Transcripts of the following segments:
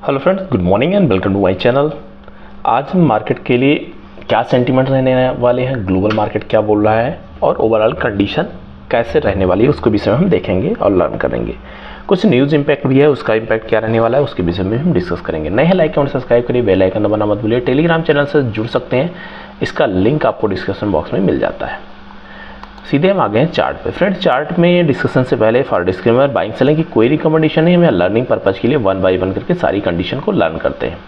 Hello friends, good morning and welcome to my channel. आज हम market के लिए क्या सेंटीमेंट रहने वाले हैं, ग्लोबल मार्केट क्या बोल रहा है और ओवरऑल कंडीशन कैसे रहने वाली है उसके विषय में हम देखेंगे और लर्न करेंगे। कुछ न्यूज़ इंपैक्ट भी है, उसका इंपैक्ट क्या रहने वाला है उसके विषय में हम डिस्कस करेंगे। नए हैं लाइक और सब्सक्राइब करिए, बेल आइकन दबाना मत भूलिए। टेलीग्राम चैनल से जुड़ सकते हैं, इसका लिंक आपको डिस्क्रिप्शन बॉक्स में मिल जाता है। सीधे हम आ गए हैं चार्ट पे। फ्रेंड्स, चार्ट में डिस्कशन से पहले फॉर डिस्क्लेमर, बाइंग सेलिंग की कोई रिकमेंडेशन नहीं है, हम लर्निंग पर्पज़ के लिए वन बाय वन करके सारी कंडीशन को लर्न करते हैं।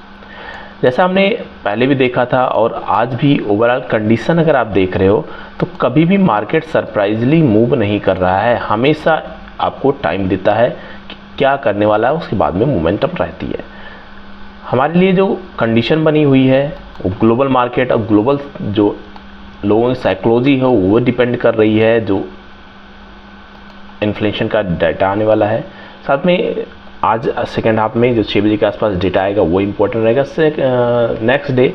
जैसा हमने पहले भी देखा था और आज भी ओवरऑल कंडीशन अगर आप देख रहे हो तो कभी भी मार्केट सरप्राइजली मूव नहीं कर रहा है, हमेशा आपको टाइम देता है कि क्या करने वाला है, उसके बाद में मोमेंटम रहती है। हमारे लिए जो कंडीशन बनी हुई है वो ग्लोबल मार्केट और ग्लोबल जो लोगों की साइकोलॉजी है वो डिपेंड कर रही है। जो इन्फ्लेशन का डाटा आने वाला है, साथ में आज सेकेंड हाफ में जो 6 बजे के आसपास डेटा आएगा वो इम्पोर्टेंट रहेगा। नेक्स्ट डे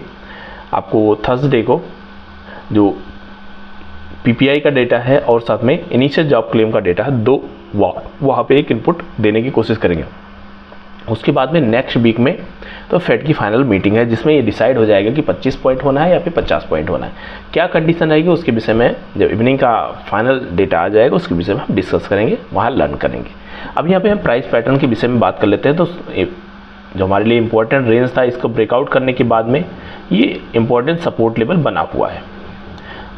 आपको थर्सडे को जो पीपीआई का डेटा है और साथ में इनिशियल जॉब क्लेम का डेटा है, दो वहाँ पे एक इनपुट देने की कोशिश करेंगे। उसके बाद में नेक्स्ट वीक में तो फेड की फाइनल मीटिंग है जिसमें ये डिसाइड हो जाएगा कि 25 पॉइंट होना है या फिर 50 पॉइंट होना है। क्या कंडीशन रहेगी उसके विषय में जब इवनिंग का फाइनल डेटा आ जाएगा उसके विषय में हम डिस्कस करेंगे, वहाँ लर्न करेंगे। अब यहाँ पे हम प्राइस पैटर्न के विषय में बात कर लेते हैं। तो जो हमारे लिए इंपॉर्टेंट रेंज था, इसको ब्रेकआउट करने के बाद में ये इंपॉर्टेंट सपोर्ट लेवल बना हुआ है।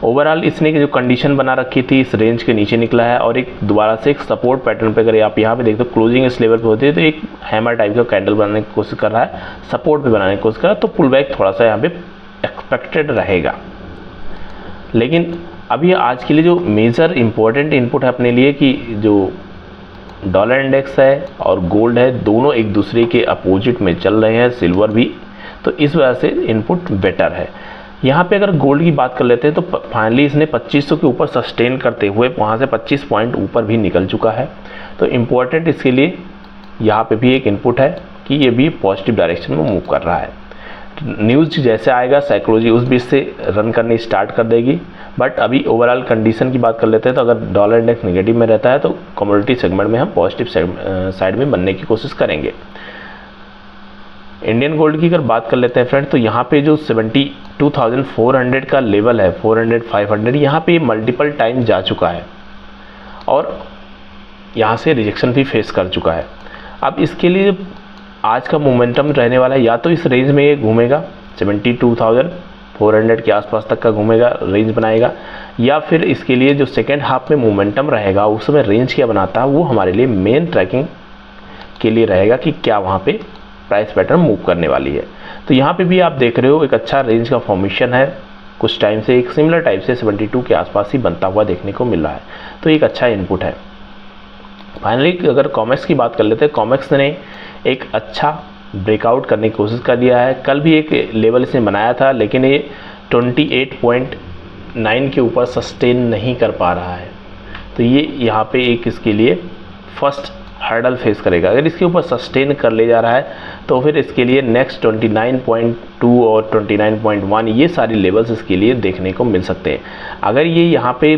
ओवरऑल इसने जो कंडीशन बना रखी थी इस रेंज के नीचे निकला है और एक दोबारा से एक सपोर्ट पैटर्न पे, अगर आप यहाँ पे देखते हो क्लोजिंग इस लेवल पे होती है तो एक हैमर टाइप का कैंडल बनाने की कोशिश कर रहा है, सपोर्ट पे बनाने की कोशिश कर रहा है, तो पुल बैक थोड़ा सा यहाँ पे एक्सपेक्टेड रहेगा। लेकिन अभी आज के लिए जो मेजर इंपॉर्टेंट इनपुट है अपने लिए कि जो डॉलर इंडेक्स है और गोल्ड है दोनों एक दूसरे के अपोजिट में चल रहे हैं, सिल्वर भी, तो इस वजह से इनपुट बेटर है। यहाँ पे अगर गोल्ड की बात कर लेते हैं तो फाइनली इसने 2500 के ऊपर सस्टेन करते हुए वहाँ से 25 पॉइंट ऊपर भी निकल चुका है। तो इम्पोर्टेंट इसके लिए यहाँ पे भी एक इनपुट है कि ये भी पॉजिटिव डायरेक्शन में मूव कर रहा है। न्यूज़ जैसे आएगा साइकोलॉजी उस बीच से रन करनी स्टार्ट कर देगी। बट अभी ओवरऑल कंडीशन की बात कर लेते हैं तो अगर डॉलर इंडेक्स नेगेटिव में रहता है तो कमोडिटी सेगमेंट में हम पॉजिटिव साइड में बनने की कोशिश करेंगे। इंडियन गोल्ड की अगर बात कर लेते हैं फ्रेंड, तो यहाँ पे जो 72,400 का लेवल है, 400 500, यहाँ पे मल्टीपल टाइम जा चुका है और यहाँ से रिजेक्शन भी फेस कर चुका है। अब इसके लिए आज का मोमेंटम रहने वाला है, या तो इस रेंज में ये घूमेगा 72,400 के आसपास तक का घूमेगा, रेंज बनाएगा, या फिर इसके लिए जो सेकेंड हाफ में मोमेंटम रहेगा उसमें रेंज क्या बनाता है वो हमारे लिए मेन ट्रैकिंग के लिए रहेगा कि क्या वहाँ पे प्राइस पैटर्न मूव करने वाली है। तो यहाँ पे भी आप देख रहे हो एक अच्छा रेंज का फॉर्मेशन है, कुछ टाइम से एक सिमिलर टाइप से 72 के आसपास ही बनता हुआ देखने को मिल रहा है, तो एक अच्छा इनपुट है। फाइनली अगर कॉमेक्स की बात कर लेते हैं, कॉमेक्स ने एक अच्छा ब्रेकआउट करने की कोशिश कर दिया है। कल भी एक लेवल इसने बनाया था लेकिन ये 28.9 के ऊपर सस्टेन नहीं कर पा रहा है, तो ये यहाँ पे एक इसके लिए फर्स्ट हर्डल फेस करेगा। अगर इसके ऊपर सस्टेन कर ले जा रहा है तो फिर इसके लिए नेक्स्ट 29.2 और 29.1 ये सारी लेवल्स इसके लिए देखने को मिल सकते हैं। अगर ये यहाँ पे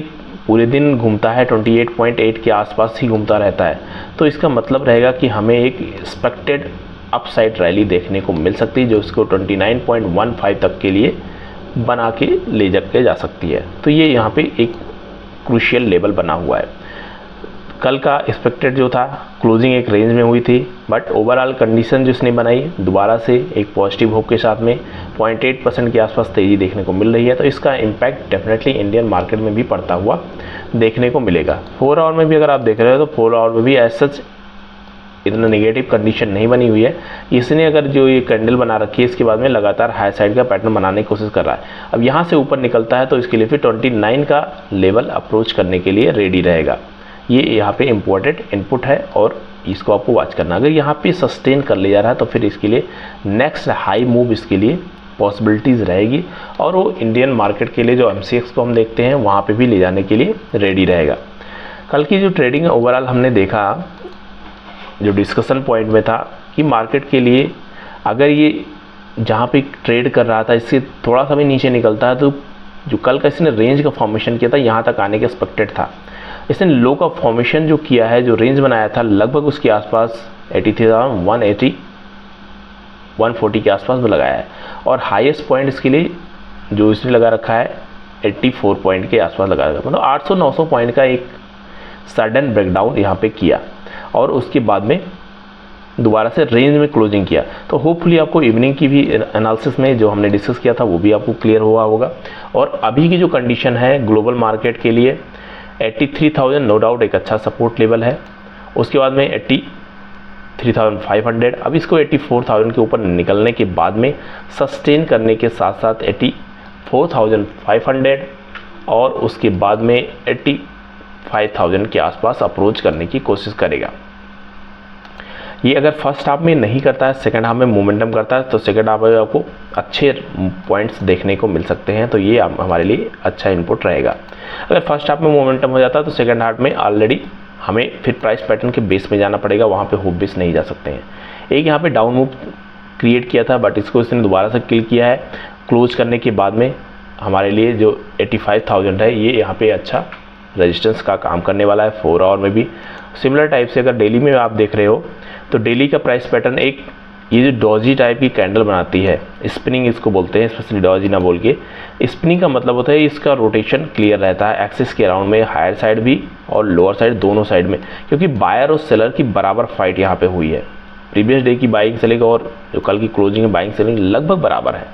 पूरे दिन घूमता है 28.8 के आसपास ही घूमता रहता है तो इसका मतलब रहेगा कि हमें एक एक्सपेक्टेड अपसाइड रैली देखने को मिल सकती है जो इसको 29.15 तक के लिए बना के ले जाके जा सकती है। तो ये यहाँ पे एक क्रूशियल लेवल बना हुआ है। कल का एक्सपेक्टेड जो था क्लोजिंग एक रेंज में हुई थी, बट ओवरऑल कंडीशन जो इसने बनाई दोबारा से एक पॉजिटिव होप के साथ में 0.8% के आसपास तेज़ी देखने को मिल रही है, तो इसका इम्पैक्ट डेफिनेटली इंडियन मार्केट में भी पड़ता हुआ देखने को मिलेगा। 4 आवर में भी अगर आप देख रहे हो तो 4 आवर में भी एज सच इतना नेगेटिव कंडीशन नहीं बनी हुई है। इसने अगर जो ये कैंडल बना रखी है इसके बाद में लगातार हाई साइड का पैटर्न बनाने की कोशिश कर रहा है। अब यहाँ से ऊपर निकलता है तो इसके लिए फिर 29 का लेवल अप्रोच करने के लिए रेडी रहेगा। ये यहाँ पे इम्पोर्टेंट इनपुट है और इसको आपको वॉच करना। अगर यहाँ पे सस्टेन कर ले जा रहा है तो फिर इसके लिए नेक्स्ट हाई मूव इसके लिए पॉसिबिलिटीज़ रहेगी और वो इंडियन मार्केट के लिए जो MCX को हम देखते हैं वहाँ पे भी ले जाने के लिए रेडी रहेगा। कल की जो ट्रेडिंग ओवरऑल हमने देखा, जो डिस्कशन पॉइंट में था कि मार्केट के लिए अगर ये जहाँ पे ट्रेड कर रहा था इससे थोड़ा सा भी नीचे निकलता है तो जो कल का इसने रेंज का फॉर्मेशन किया था यहाँ तक आने के एक्सपेक्टेड था, इसने लो का फॉर्मेशन जो किया है, जो रेंज बनाया था लगभग उसके आसपास 83,180 140 के आसपास में लगाया है, और हाईएस्ट पॉइंट इसके लिए जो इसने लगा रखा है 84 पॉइंट के आसपास लगा रखा है, मतलब 800-900 पॉइंट का एक सडन ब्रेकडाउन यहाँ पे किया और उसके बाद में दोबारा से रेंज में क्लोजिंग किया। तो होपफुली आपको इवनिंग की भी एनालिसिस में जो हमने डिस्कस किया था वो भी आपको क्लियर हुआ होगा। और अभी की जो कंडीशन है ग्लोबल मार्केट के लिए 83,000 नो डाउट एक अच्छा सपोर्ट लेवल है। उसके बाद में 83,500, अब इसको 84,000 के ऊपर निकलने के बाद में सस्टेन करने के साथ साथ 84,500 और उसके बाद में 85,000 के आसपास अप्रोच करने की कोशिश करेगा। ये अगर फर्स्ट हाफ में नहीं करता है, सेकंड हाफ में मोमेंटम करता है, तो सेकंड हाफ में आपको अच्छे पॉइंट्स देखने को मिल सकते हैं। तो ये हमारे लिए अच्छा इनपुट रहेगा। अगर फर्स्ट हाफ में मोमेंटम हो जाता है तो सेकंड हाफ में ऑलरेडी हमें फिर प्राइस पैटर्न के बेस में जाना पड़ेगा, वहाँ पे होप बेस नहीं जा सकते हैं। एक यहाँ पे डाउन मूव क्रिएट किया था बट इसको इसने दोबारा से किल किया है। क्लोज करने के बाद में हमारे लिए जो 85,000 है ये यहाँ पे अच्छा रेजिस्टेंस का काम करने वाला है। 4 आवर में भी सिमिलर टाइप से अगर डेली में आप देख रहे हो तो डेली का प्राइस पैटर्न एक ये जो डॉजी टाइप की कैंडल बनाती है, स्पिनिंग इसको बोलते हैं, स्पेशली डॉजी ना बोल के। स्पिनिंग का मतलब होता है इसका रोटेशन क्लियर रहता है एक्सिस के अराउंड में, हायर साइड भी और लोअर साइड दोनों साइड में, क्योंकि बायर और सेलर की बराबर फाइट यहाँ पे हुई है। प्रीवियस डे की बाइंग सेलिंग और जो कल की क्लोजिंग है बाइंग सेलिंग लगभग बराबर है।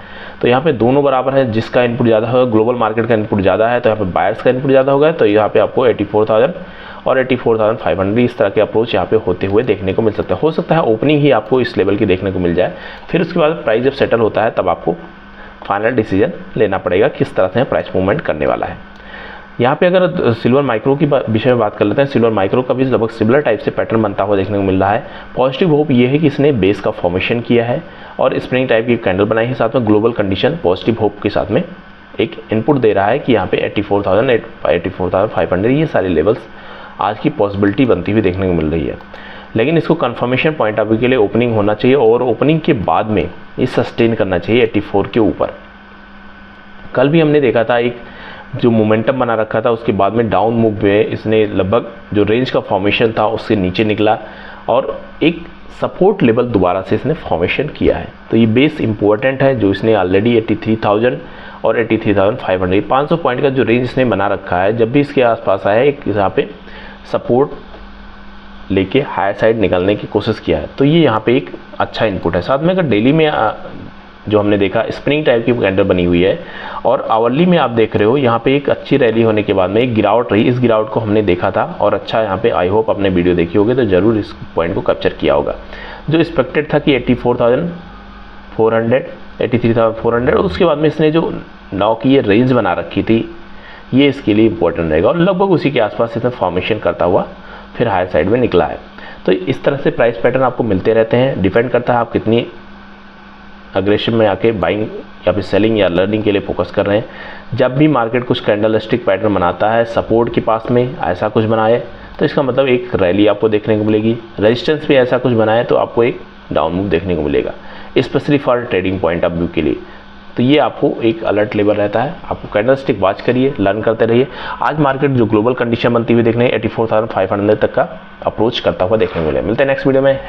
तो यहाँ पे दोनों बराबर है, जिसका इनपुट ज़्यादा होगा, ग्लोबल मार्केट का इनपुट ज़्यादा है तो यहाँ पे बायर्स का इनपुट ज़्यादा होगा। तो यहाँ पे आपको 84,000 और 84,500 इस तरह के अप्रोच यहाँ पे होते हुए देखने को मिल सकता है। हो सकता है ओपनिंग ही आपको इस लेवल की देखने को मिल जाए, फिर उसके बाद प्राइस जब सेटल होता है तब आपको फाइनल डिसीजन लेना पड़ेगा किस तरह से प्राइस मूवमेंट करने वाला है। यहाँ पे अगर सिल्वर माइक्रो की विषय में बात कर लेते हैं, सिल्वर माइक्रो का भी लगभग सिमिलर टाइप से पैटर्न बनता हुआ देखने को मिल रहा है। पॉजिटिव होप ये है कि इसने बेस का फॉर्मेशन किया है और स्प्रिंग टाइप की कैंडल बनाई है, साथ में ग्लोबल कंडीशन पॉजिटिव होप के साथ में एक इनपुट दे रहा है कि यहाँ पे 84,000 84,500 ये सारे लेवल्स आज की पॉसिबिलिटी बनती हुई देखने को मिल रही है। लेकिन इसको कंफर्मेशन पॉइंट ऑफ व्यू के लिए ओपनिंग होना चाहिए और ओपनिंग के बाद में ये सस्टेन करना चाहिए 84 के ऊपर। कल भी हमने देखा था एक जो मोमेंटम बना रखा था, उसके बाद में डाउन मूव में इसने लगभग जो रेंज का फॉर्मेशन था उससे नीचे निकला और एक सपोर्ट लेवल दोबारा से इसने फॉर्मेशन किया है। तो ये बेस इंपॉर्टेंट है जो इसने ऑलरेडी 83,000 और 83,500 500 पॉइंट का जो रेंज इसने बना रखा है, जब भी इसके आसपास आया एक यहाँ पे सपोर्ट लेके हायर साइड निकलने की कोशिश किया है। तो ये यहाँ पे एक अच्छा इनपुट है। साथ में अगर डेली में जो हमने देखा स्प्रिंग टाइप की कैंडल बनी हुई है और आवरली में आप देख रहे हो यहाँ पे एक अच्छी रैली होने के बाद में एक गिरावट रही, इस गिरावट को हमने देखा था और अच्छा यहाँ पे आई होप आपने वीडियो देखी होगी तो ज़रूर इस पॉइंट को कैप्चर किया होगा। जो एक्सपेक्टेड था कि 84,400 83,400 और उसके बाद में इसने जो नाव की ये रेंज बना रखी थी ये इसके लिए इंपॉर्टेंट रहेगा और लगभग उसी के आसपास इसने फॉर्मेशन करता हुआ फिर हायर साइड में निकला है। तो इस तरह से प्राइस पैटर्न आपको मिलते रहते हैं, डिपेंड करता है आप कितनी अग्रेशन में आके बाइंग या फिर सेलिंग या लर्निंग के लिए फोकस कर रहे हैं। जब भी मार्केट कुछ कैंडलस्टिक पैटर्न बनाता है सपोर्ट के पास में ऐसा कुछ बनाए तो इसका मतलब एक रैली आपको देखने को मिलेगी, रेजिस्टेंस भी ऐसा कुछ बनाए तो आपको एक डाउन मूव देखने को मिलेगा, specially for trading point of view के लिए। तो ये आपको एक अलर्ट लेवल रहता है, आपको कैंडलस्टिक वॉच करिए, लर्न करते रहिए। आज मार्केट जो ग्लोबल कंडीशन बनती हुई देखने 84,500 तक का अप्रोच करता हुआ देखने को मिले। मिलते हैं नेक्स्ट वीडियो में।